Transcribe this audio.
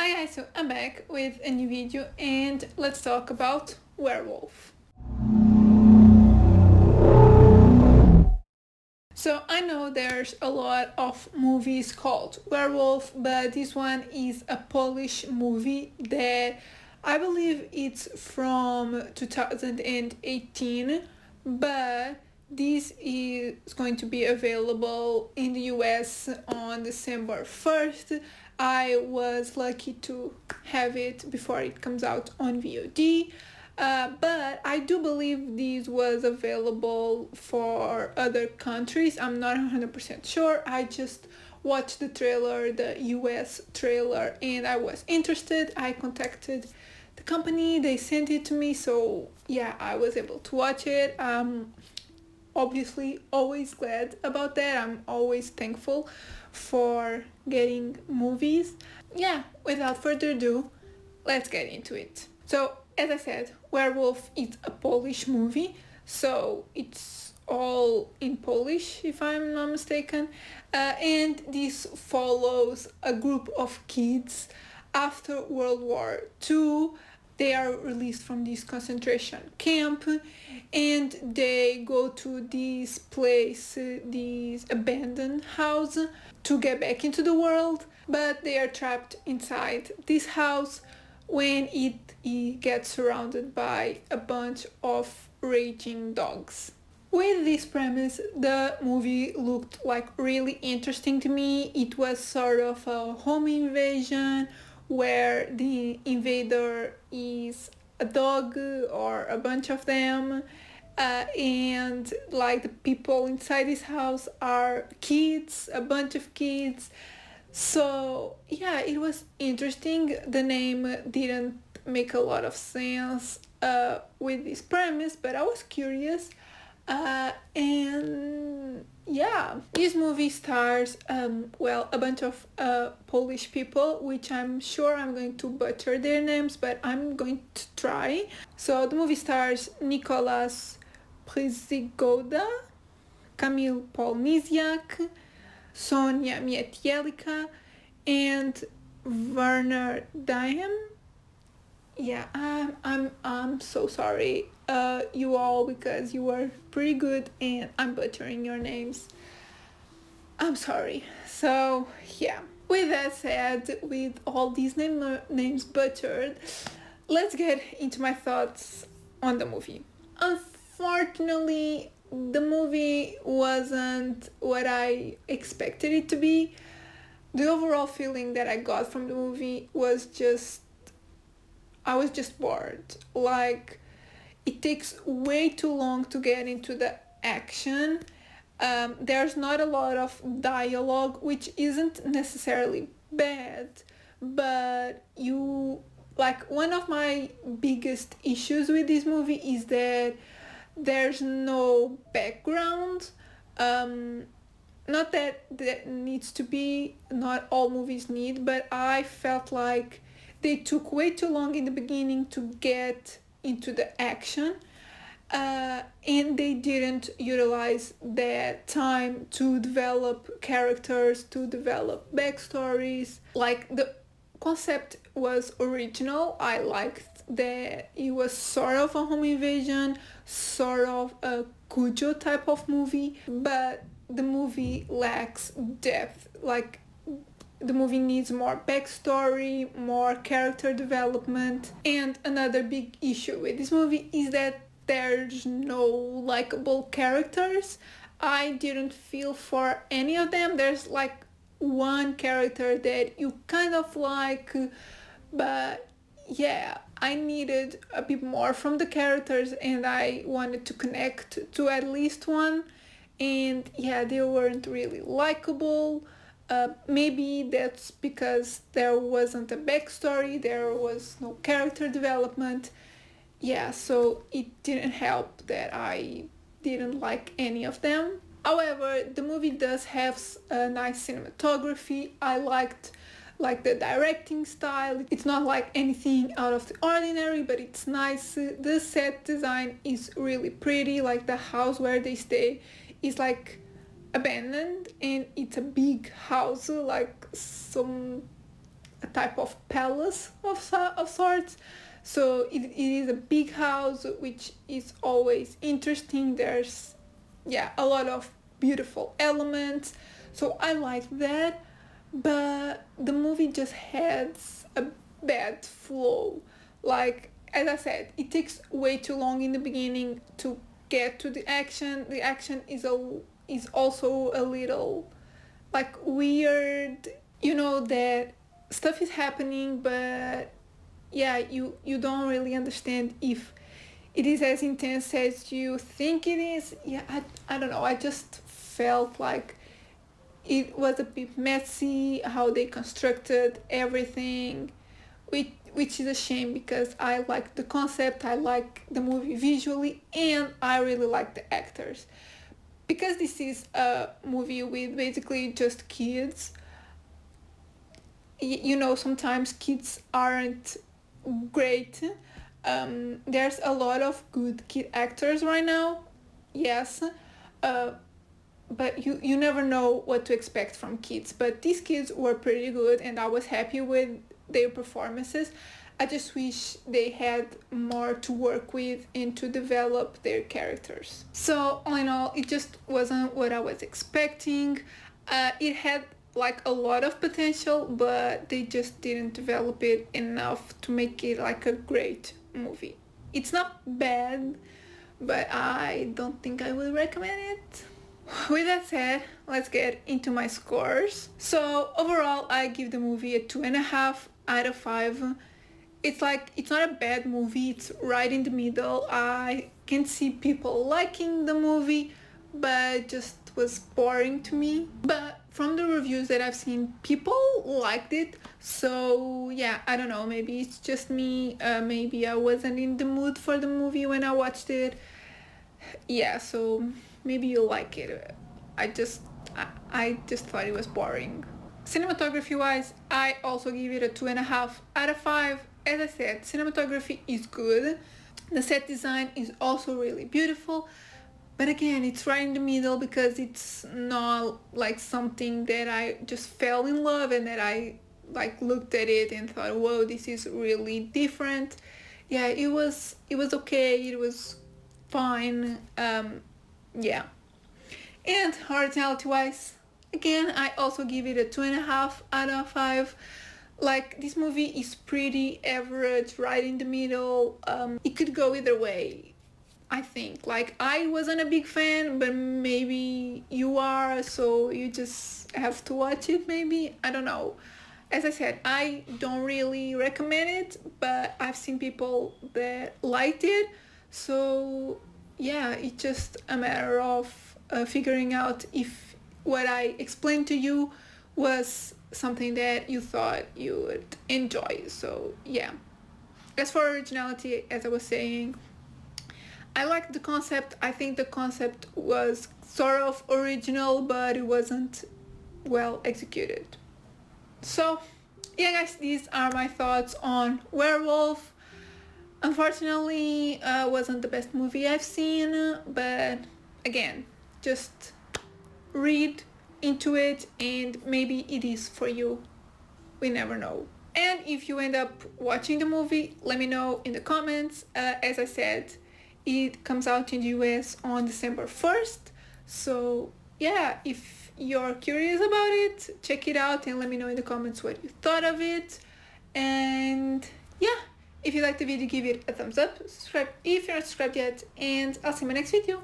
Hi guys, so I'm back with a new video and let's talk about Werewolf. So I know there's a lot of movies called Werewolf, but this one is a Polish movie that I believe it's from 2018, but this is going to be available in the US on December 1st. I was lucky to have it before it comes out on VOD. But I do believe this was available for other countries. I'm not 100% sure. I just watched the trailer, the US trailer, and I was interested. I contacted the company, they sent it to me, so yeah, I was able to watch it. Obviously always glad about that. I'm always thankful for getting movies. Yeah, without further ado, let's get into it. So as I said, Werewolf is a Polish movie, so it's all in Polish if I'm not mistaken, and this follows a group of kids after World War II. They are released from this concentration camp and they go to this place, this abandoned house, to get back into the world, but they are trapped inside this house when it gets surrounded by a bunch of raging dogs. With this premise, the movie looked like really interesting to me. It was sort of a home invasion where the invader is a dog or a bunch of them, and like the people inside this house are kids, a bunch of kids. So yeah, it was interesting. The name didn't make a lot of sense with this premise, but I was curious. And yeah, this movie stars a bunch of Polish people, which I'm sure I'm going to butcher their names, but I'm going to try. So the movie stars Nicolas Przygoda, Kamil Polniziak, Sonia Mietielika, and Werner Diem. Yeah, I'm so sorry, you all, because you were pretty good and I'm butchering your names. I'm sorry. So yeah, with that said, with all these names butchered, let's get into my thoughts on the movie. Unfortunately, the movie wasn't what I expected it to be. The overall feeling that I got from the movie was I was just bored. Like, it takes way too long to get into the action. There's not a lot of dialogue, which isn't necessarily bad, but one of my biggest issues with this movie is that there's no background. Not that needs to be, not all movies need, but I felt like they took way too long in the beginning to get into the action, and they didn't utilize that time to develop characters, to develop backstories. Like, the concept was original. I liked that it was sort of a home invasion, sort of a Cujo type of movie, but the movie lacks depth. Like, the movie needs more backstory, more character development. And another big issue with this movie is that there's no likable characters. I didn't feel for any of them. There's like one character that you kind of like, but yeah, I needed a bit more from the characters and I wanted to connect to at least one. And yeah, they weren't really likable. Maybe that's because there wasn't a backstory, there was no character development. Yeah, so it didn't help that I didn't like any of them. However, the movie does have a nice cinematography. I liked like the directing style. It's not like anything out of the ordinary, but it's nice. The set design is really pretty. Like, the house where they stay is like abandoned and it's a big house, like some a type of palace of sorts. So it is a big house, which is always interesting. There's, yeah, a lot of beautiful elements. So I like that. But the movie just has a bad flow. Like, as I said, it takes way too long in the beginning to get to the action. The action is also a little like weird. You know that stuff is happening, but yeah, you don't really understand if it is as intense as you think it is. Yeah, I don't know. I just felt like it was a bit messy how they constructed everything, which is a shame because I like the concept, I like the movie visually, and I really like the actors. Because this is a movie with basically just kids, you know, sometimes kids aren't great. There's a lot of good kid actors right now, yes, but you never know what to expect from kids. But these kids were pretty good and I was happy with their performances. I just wish they had more to work with and to develop their characters. So all in all, it just wasn't what I was expecting. It had like a lot of potential, but they just didn't develop it enough to make it like a great movie. It's not bad, but I don't think I will recommend it. With that said, let's get into my scores. So overall, I give the movie a 2.5 out of 5. It's not a bad movie, it's right in the middle. I can see people liking the movie, but it just was boring to me. But from the reviews that I've seen, people liked it. So yeah, I don't know, maybe it's just me. Maybe I wasn't in the mood for the movie when I watched it. Yeah, so maybe you like it. I just thought it was boring. Cinematography wise, I also give it a 2.5 out of 5. As I said, cinematography is good. The set design is also really beautiful. But again, it's right in the middle because it's not like something that I just fell in love and that I like looked at it and thought, whoa, this is really different. Yeah, it was okay. It was fine. Yeah. And originality wise, again, I also give it a 2.5 out of 5. Like, this movie is pretty average, right in the middle. It could go either way, I think. Like, I wasn't a big fan, but maybe you are, so you just have to watch it, maybe. I don't know. As I said, I don't really recommend it, but I've seen people that liked it. So yeah, it's just a matter of figuring out if what I explained to you was something that you thought you would enjoy. So yeah. As for originality, as I was saying, I liked the concept. I think the concept was sort of original, but it wasn't well executed. So yeah guys, these are my thoughts on Werewolf. Unfortunately, wasn't the best movie I've seen, but again, just read into it and maybe it is for you. We never know. And if you end up watching the movie, let me know in the comments. As I said, it comes out in the US on December 1st. So yeah, if you're curious about it, check it out and let me know in the comments what you thought of it. And yeah, if you liked the video, give it a thumbs up, subscribe if you're not subscribed yet, and I'll see you in my next video.